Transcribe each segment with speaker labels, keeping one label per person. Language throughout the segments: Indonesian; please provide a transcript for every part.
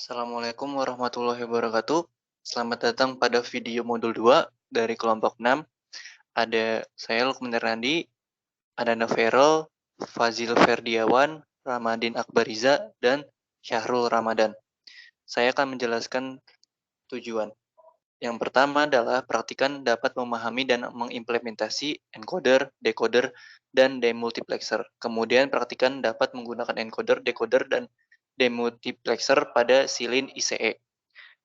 Speaker 1: Assalamualaikum warahmatullahi wabarakatuh. Selamat datang pada video modul 2 dari kelompok 6. Ada saya Lukman Randi, ada Naferol, Fazil Ferdiawan, Ramadin Akbariza, dan Syahrul Ramadan. Saya akan menjelaskan tujuan. Yang pertama adalah praktikan dapat memahami dan mengimplementasi encoder, decoder, dan demultiplexer. Kemudian praktikan dapat menggunakan encoder, decoder, dan demultiplexer pada silin ICE.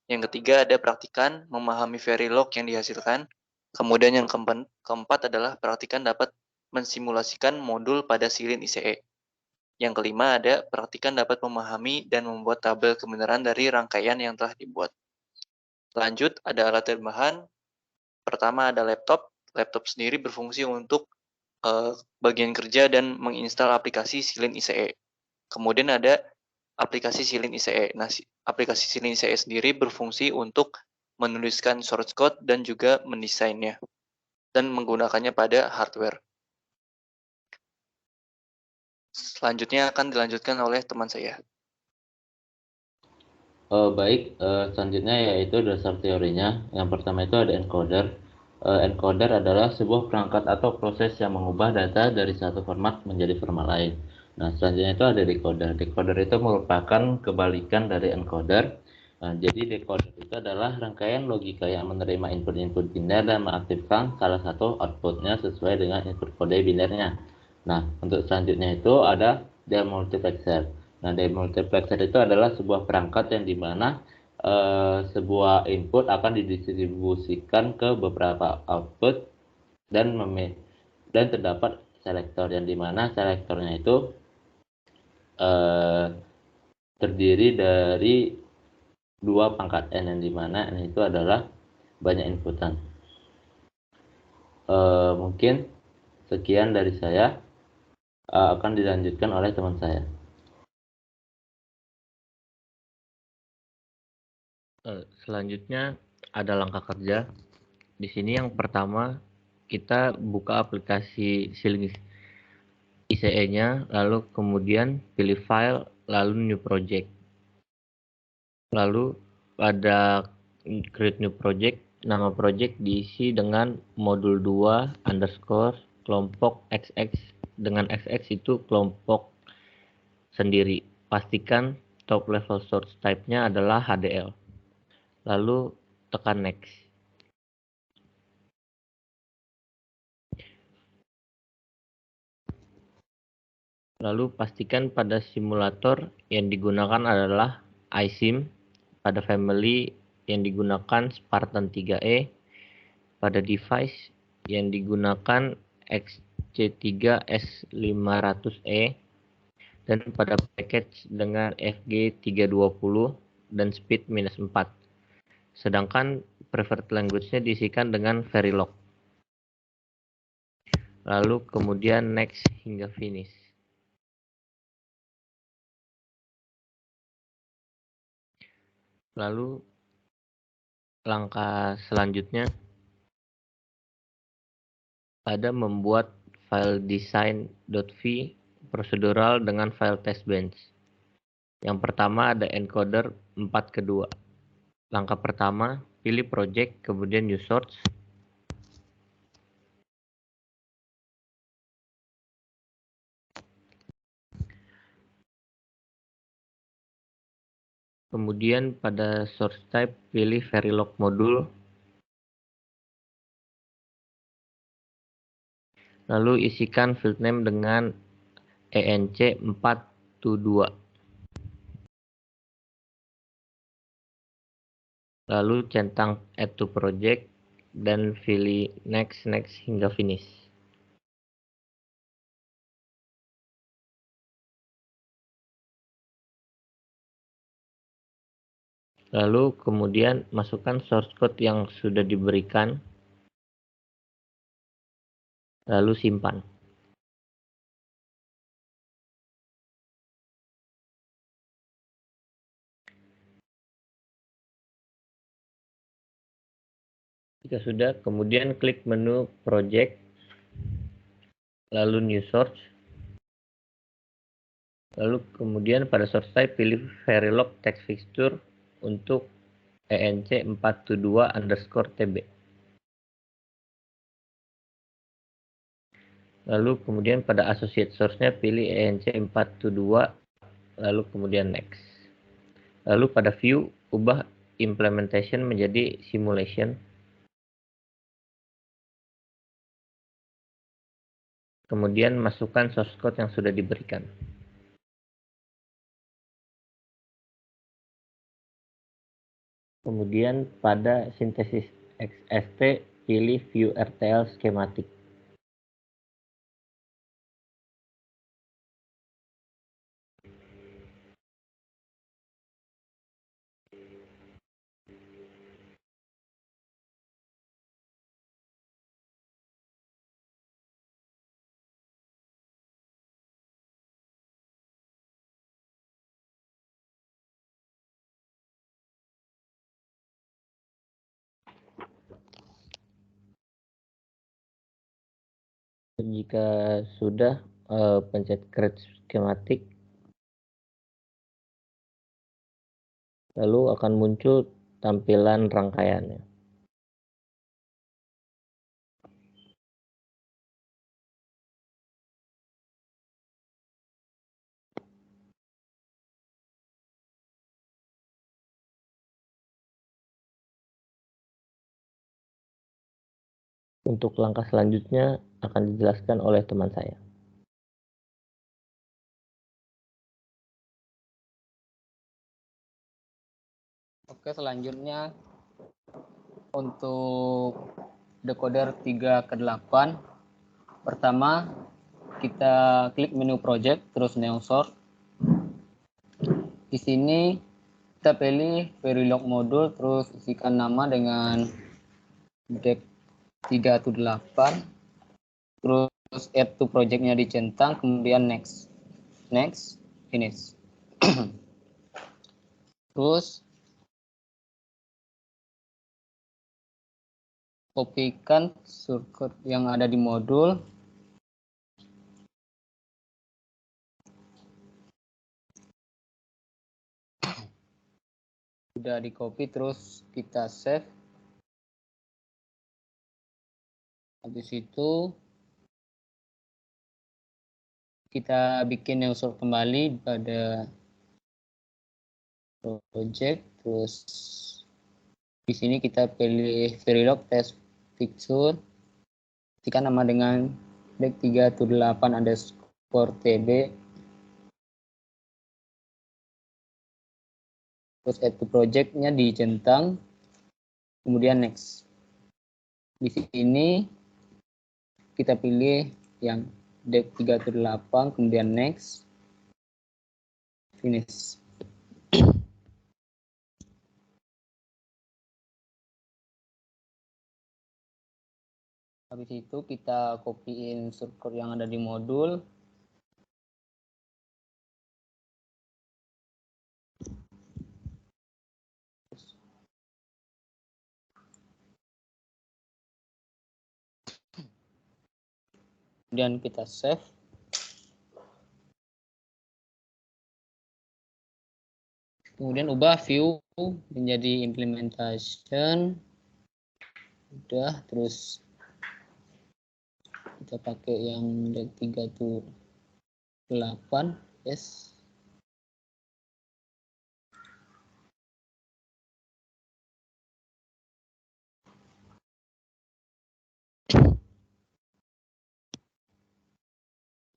Speaker 1: Yang ketiga ada praktikan memahami Verilog yang dihasilkan. Kemudian yang keempat adalah praktikan dapat mensimulasikan modul pada silin ICE. Yang kelima ada praktikan dapat memahami dan membuat tabel kebenaran dari rangkaian yang telah dibuat. Lanjut, ada alat tambahan. Pertama ada laptop. Laptop sendiri berfungsi untuk bagian kerja dan menginstal aplikasi silin ICE. Kemudian ada aplikasi silin ICE. Nah, aplikasi silin ICE sendiri berfungsi untuk menuliskan source code dan juga mendesainnya dan menggunakannya pada hardware. Selanjutnya akan dilanjutkan oleh teman saya.
Speaker 2: Selanjutnya yaitu dasar teorinya. Yang pertama itu ada encoder. Encoder adalah sebuah perangkat atau proses yang mengubah data dari satu format menjadi format lain. Nah, selanjutnya itu ada decoder. Decoder itu merupakan kebalikan dari encoder. Jadi decoder itu adalah rangkaian logika yang menerima input-input biner dan mengaktifkan salah satu outputnya sesuai dengan input kode binernya. Nah, untuk selanjutnya itu ada demultiplexer. Nah, demultiplexer itu adalah sebuah perangkat yang dimana sebuah input akan didistribusikan ke beberapa output dan terdapat selektor yang dimana selektornya itu terdiri dari dua pangkat n yang dimana n itu adalah banyak inputan. Mungkin sekian dari saya, akan dilanjutkan oleh teman saya.
Speaker 3: Selanjutnya ada langkah kerja. Di sini yang pertama kita buka aplikasi silin ICE-nya, lalu kemudian pilih file, lalu new project. Lalu pada create new project, nama project diisi dengan modul 2 underscore kelompok XX, dengan XX itu kelompok sendiri. Pastikan top level source type-nya adalah HDL. Lalu tekan next. Lalu pastikan pada simulator yang digunakan adalah iSIM, pada family yang digunakan Spartan 3E, pada device yang digunakan XC3S500E, dan pada package dengan FG320 dan speed -4. Sedangkan preferred language-nya diisikan dengan Verilog. Lalu kemudian next hingga finish. Lalu langkah selanjutnya ada membuat file design.v prosedural dengan file testbench. Yang pertama ada encoder 4 kedua. Langkah pertama, pilih project, kemudian new source. Kemudian pada source type pilih Verilog modul. Lalu isikan field name dengan ENC422. Lalu centang add to project dan pilih next hingga finish. Lalu kemudian masukkan source code yang sudah diberikan. Lalu simpan. Jika sudah, kemudian klik menu project, lalu new source. Lalu kemudian pada source type pilih Verilog text fixture untuk ENC422_TB. Lalu kemudian pada associate source-nya pilih ENC422, lalu kemudian next. Lalu pada view, ubah implementation menjadi simulation. Kemudian masukkan source code yang sudah diberikan. Kemudian pada sintesis XST, pilih view RTL schematic. Jika sudah, pencet create schematic, lalu akan muncul tampilan rangkaiannya. Untuk langkah selanjutnya akan dijelaskan oleh teman saya.
Speaker 4: Oke, selanjutnya untuk decoder 3 ke 8. Pertama, kita klik menu project, terus neo source. Di sini kita pilih Verilog modul, terus isikan nama dengan deck 3 to 8. Terus add to project-nya dicentang, kemudian next. Next, finish. Terus kopikan shortcut yang ada di modul. Sudah di copy, terus kita save. Habis itu kita bikin new source kembali pada project, terus di sini kita pilih Verilog test fixture, ketikkan nama dengan deck 3 to 8_TB, terus add to project-nya dicentang, kemudian next. Di sini kita pilih yang deck 3 to 8, kemudian next, finish. Habis itu kita copyin shortcut yang ada di modul. Kemudian kita save. Kemudian ubah view menjadi implementation. Udah, terus kita pakai yang deck 3 to 8, yes.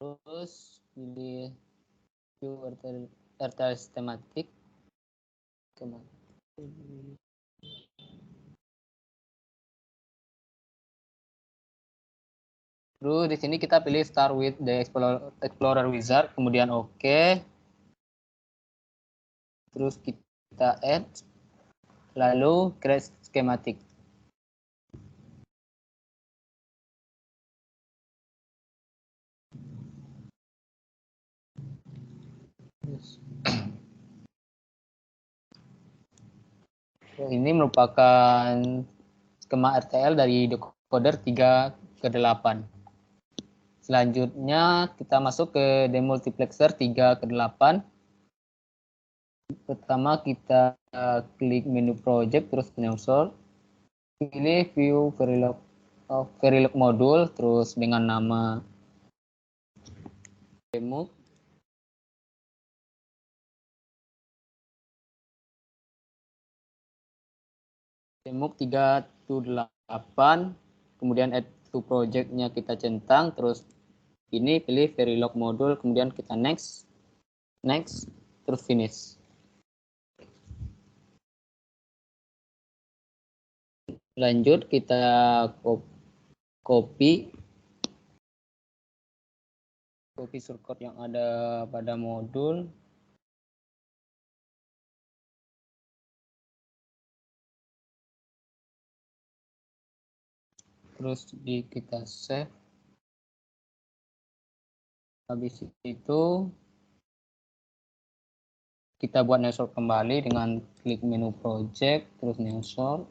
Speaker 4: Terus pilih view RTL schematic. Terus di sini kita pilih start with the Explorer Wizard, kemudian OK. Terus kita add, lalu create schematic. Ini merupakan skema RTL dari decoder 3 ke 8. Selanjutnya kita masuk ke demultiplexer 3 ke 8. Pertama kita klik menu project, terus sort, pilih view Verilog modul, terus dengan nama demo. Demo 328, kemudian add to project-nya kita centang, terus ini pilih Verilog modul, kemudian kita next, terus finish. Lanjut kita copy shortcut yang ada pada modul. Terus kita save. Habis itu kita buat neosort kembali dengan klik menu project, terus neosort.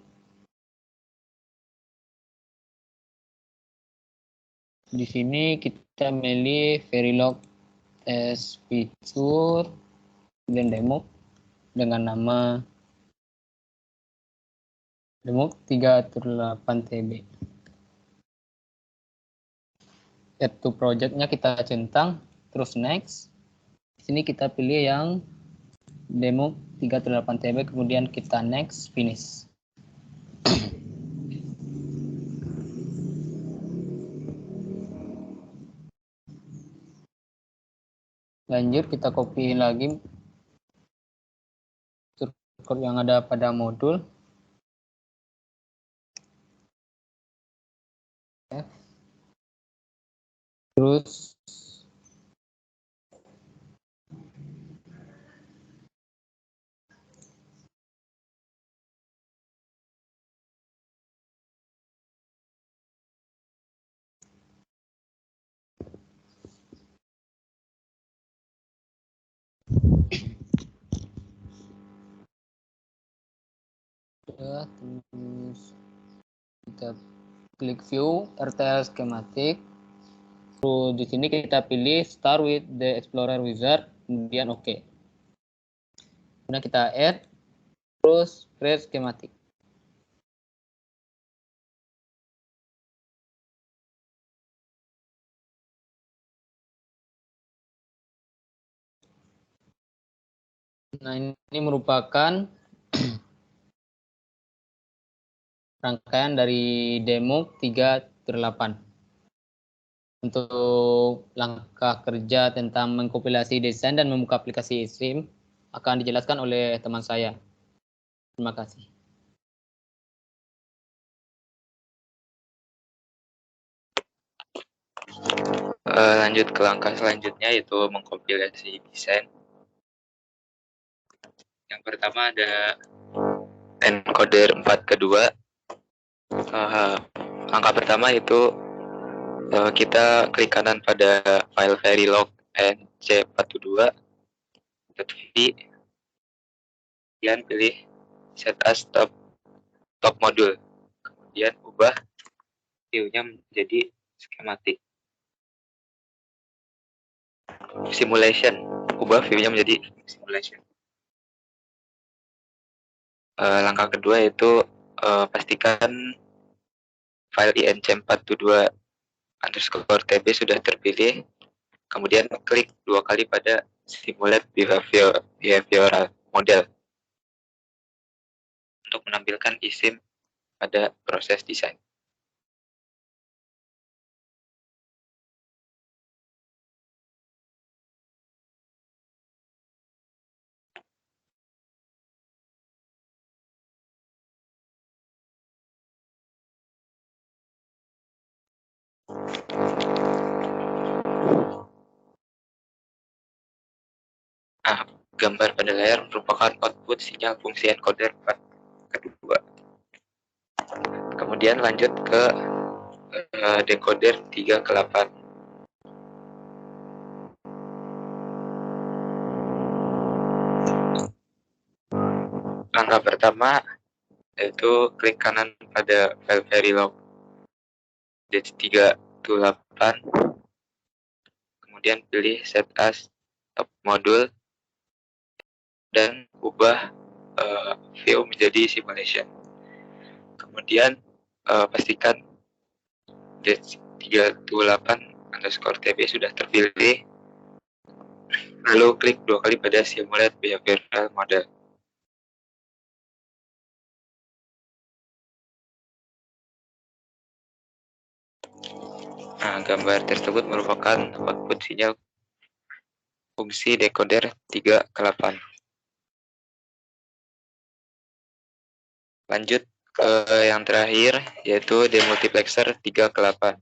Speaker 4: Di sini kita milih Verilog test feature dan demo dengan nama demo 338TB. Add to project-nya kita centang, terus next. Di sini kita pilih yang demo 338TB, kemudian kita next, finish. Lanjut kita copy lagi shortcut yang ada pada modul. Terus kita klik view RTL schematic. Terus di sini kita pilih start with the Explorer wizard, kemudian oke. Kemudian kita add, terus create schematic. Nah, ini merupakan rangkaian dari demo 338. Untuk langkah kerja tentang mengkompilasi desain dan membuka aplikasi eSIM akan dijelaskan oleh teman saya. Terima kasih.
Speaker 5: Lanjut ke langkah selanjutnya, yaitu mengkompilasi desain. Yang pertama ada encoder 4 ke 2. Langkah pertama itu kita klik kanan pada file Verilog nc42.v, kemudian pilih set as top module, kemudian ubah view-nya menjadi schematic. Simulation, ubah view-nya menjadi simulation. Langkah kedua yaitu pastikan file inc42_tb sudah terpilih, kemudian klik 2 kali pada simulate behavioral model untuk menampilkan eSIM pada proses desain. Gambar pada layar merupakan output sinyal fungsi encoder 4 kedua. Kemudian lanjut ke decoder 3 ke 8. Langkah pertama yaitu klik kanan pada file Verilog D328, kemudian pilih set as top module dan ubah view menjadi simulation. Kemudian pastikan D38_TB sudah terpilih. Lalu klik 2 kali pada simulate behavioral model. Nah, gambar tersebut merupakan output sinyal fungsi decoder 3 ke 8. Lanjut ke yang terakhir, yaitu demultiplexer 3 ke 8.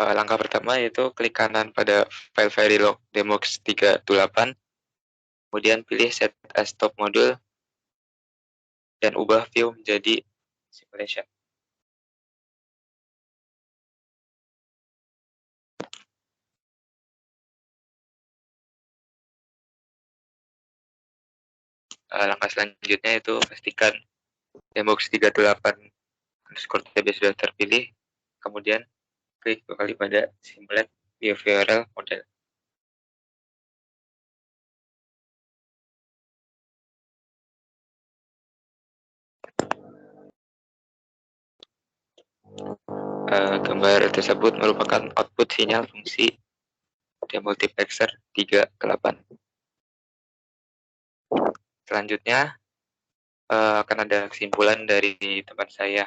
Speaker 5: Langkah pertama yaitu klik kanan pada file Verilog demux 328, kemudian pilih set as top module, dan ubah view menjadi simulation. Langkah selanjutnya itu pastikan demux 38_TB sudah terpilih, kemudian klik 2 kali pada simulate behavioral model. Gambar tersebut merupakan output sinyal fungsi demultiplexer 3 ke 8. Selanjutnya akan ada kesimpulan dari teman saya.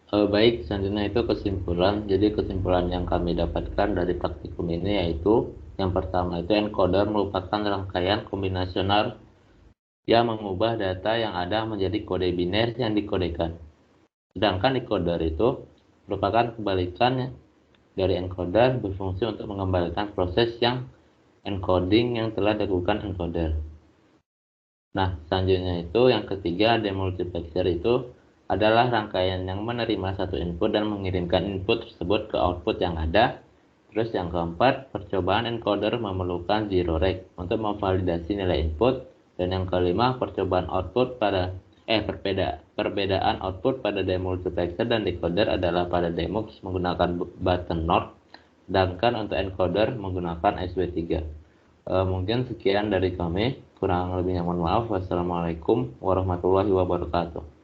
Speaker 2: Baik, selanjutnya itu kesimpulan. Jadi kesimpulan yang kami dapatkan dari praktikum ini yaitu yang pertama itu encoder merupakan rangkaian kombinasional yang mengubah data yang ada menjadi kode biner yang dikodekan. Sedangkan decoder itu merupakan kebalikannya dari encoder, berfungsi untuk mengembalikan proses yang encoding yang telah dilakukan encoder. Nah, selanjutnya itu yang ketiga, demultiplexer itu adalah rangkaian yang menerima satu input dan mengirimkan input tersebut ke output yang ada. Terus yang keempat, percobaan encoder memerlukan zero reg untuk memvalidasi nilai input. Dan yang kelima, percobaan output pada perbedaan output pada demultiplexer dan decoder adalah pada demux menggunakan button NOR, sedangkan untuk encoder menggunakan SW3. Mungkin sekian dari kami, kurang lebihnya mohon maaf. Wassalamualaikum warahmatullahi wabarakatuh.